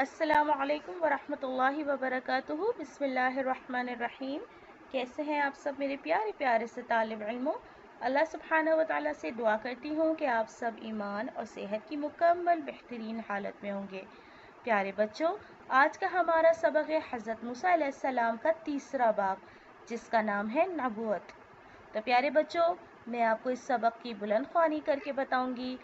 अस्सलामु अलैकुम वरहमतुल्लाहि वबरकातुहू। बिस्मिल्लाहिर्रहमानिर्रहीम। कैसे हैं आप सब मेरे प्यारे प्यारे से तालिब इल्मों। अल्लाह सुब्हानहू व तआला से दुआ करती हूँ कि आप सब ईमान और सेहत की मुकम्मल बेहतरीन हालत में होंगे। प्यारे बच्चों, आज का हमारा सबक है हज़रत मूसा अलैहिस्सलाम का तीसरा बाब, जिसका नाम है नबूवत। तो प्यारे बच्चों, मैं आपको इस सबक की बुलंद ख्वानी करके बताऊंगी।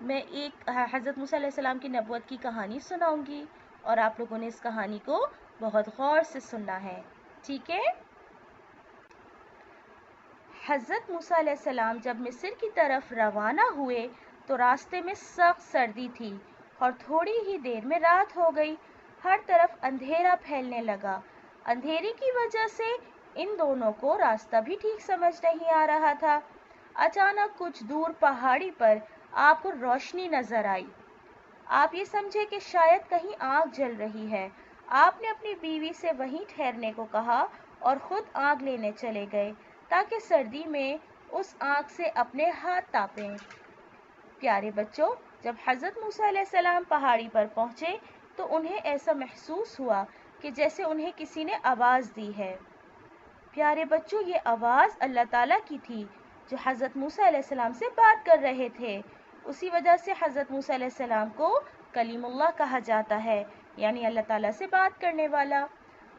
मैं एक हज़रत मूसा अलैहिस्सलाम की नबूवत की कहानी सुनाऊंगी और आप लोगों ने इस कहानी को बहुत गौर से सुनना है, ठीक है। हज़रत मूसा अलैहिस्सलाम जब मिस्र की तरफ रवाना हुए तो रास्ते में सख्त सर्दी थी और थोड़ी ही देर में रात हो गई। हर तरफ अंधेरा फैलने लगा। अंधेरे की वजह से इन दोनों को रास्ता भी ठीक समझ नहीं आ रहा था। अचानक कुछ दूर पहाड़ी पर आपको रोशनी नजर आई। आप ये समझे कि शायद कहीं आग जल रही है। आपने अपनी बीवी से वहीं ठहरने को कहा और खुद आग लेने चले गए ताकि सर्दी में उस आग से अपने हाथ तापें। प्यारे बच्चों, जब हज़रत मूसा अलैहिस्सलाम पहाड़ी पर पहुंचे तो उन्हें ऐसा महसूस हुआ कि जैसे उन्हें किसी ने आवाज़ दी है। प्यारे बच्चों, ये आवाज़ अल्लाह ताला की थी जो हज़रत मूसा अलैहिस्सलाम से बात कर रहे थे। उसी वजह से हज़रत मूसा अलैहिस्सलाम को कलीमुल्लाह कहा जाता है, यानी अल्लाह ताला से बात करने वाला।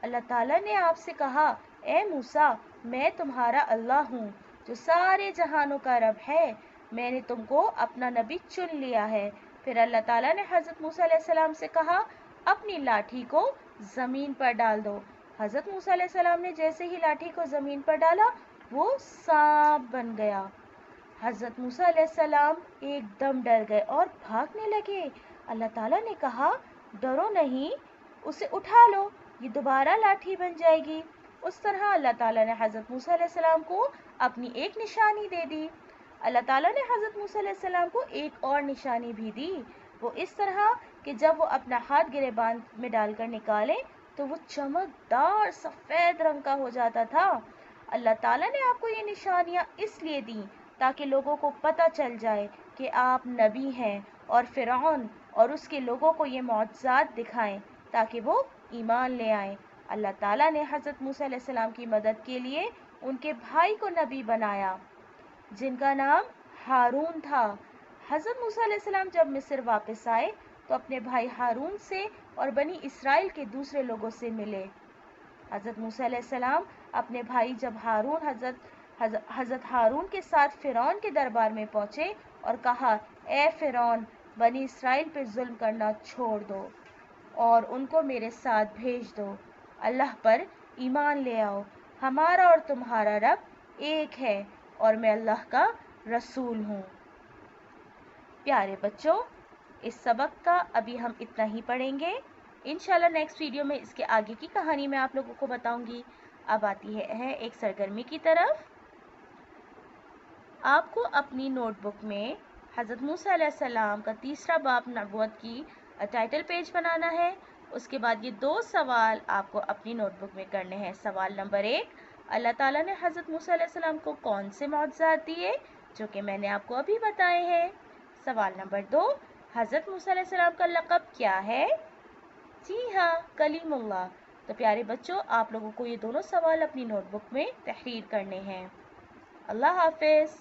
अल्लाह ताला ने आपसे कहा, ए मूसा, मैं तुम्हारा अल्लाह हूँ जो सारे जहानों का रब है। मैंने तुमको अपना नबी चुन लिया है। फिर अल्लाह ताला ने हज़रत मूसा अलैहिस्सलाम से कहा, अपनी लाठी को ज़मीन पर डाल दो। हज़रत मूसा अलैहिस्सलाम ने जैसे ही लाठी को ज़मीन पर डाला, वो सांप बन गया। हज़रत मूसा अलैहिस्सलाम एकदम डर गए और भागने लगे। अल्लाह ताला ने कहा, डरो नहीं, उसे उठा लो, ये दोबारा लाठी बन जाएगी। उस तरह अल्लाह ताला ने हज़रत मूसा अलैहिस्सलाम को अपनी एक निशानी दे दी। अल्लाह ताला ने हज़रत मूसा अलैहिस्सलाम को एक और निशानी भी दी। वो इस तरह कि जब वो अपना हाथ गिरेबान में डालकर निकाले तो वो चमकदार सफ़ेद रंग का हो जाता था। अल्लाह ताला ने आपको ये निशानियाँ इसलिए दी ताकि लोगों को पता चल जाए कि आप नबी हैं और फ़िरौन और उसके लोगों को ये मौजज़ात दिखाएं ताकि वो ईमान ले आएं। अल्लाह ताला ने हज़रत मूसा अलैहिस्सलाम की मदद के लिए उनके भाई को नबी बनाया, जिनका नाम हारून था। हज़रत मूसा अलैहिस्सलाम जब मिस्र वापस आए तो अपने भाई हारून से और बनी इसराइल के दूसरे लोगों से मिले। हज़रत मूसा अलैहिस्सलाम अपने भाई जब हज़रत हारून के साथ फ़िरौन के दरबार में पहुँचे और कहा, ए फ़िरौन, बनी इसराइल पे जुल्म करना छोड़ दो और उनको मेरे साथ भेज दो। अल्लाह पर ईमान ले आओ। हमारा और तुम्हारा रब एक है और मैं अल्लाह का रसूल हूँ। प्यारे बच्चों, इस सबक का अभी हम इतना ही पढ़ेंगे। इंशाल्लाह नेक्स्ट वीडियो में इसके आगे की कहानी मैं आप लोगों को बताऊंगी। अब आती है एक सरगर्मी की तरफ। आपको अपनी नोटबुक में हज़रत मूसा अलैहिस्सलाम का तीसरा बाब नबूवत की टाइटल पेज बनाना है। उसके बाद ये 2 सवाल आपको अपनी नोटबुक में करने हैं। सवाल नंबर 1, अल्लाह ताला ने हज़रत मूसा अलैहिस्सलाम को कौन से मौजज़ात दिए, जो कि मैंने आपको अभी बताए हैं। सवाल नंबर 2, हज़रत मूसा अलैहिस्सलाम का लक़ब क्या है? जी हाँ, कलीमुल्लाह। तो प्यारे बच्चों, आप लोगों को ये दोनों सवाल अपनी नोटबुक में तहरीर करने हैं। अल्लाह हाफ़िज़।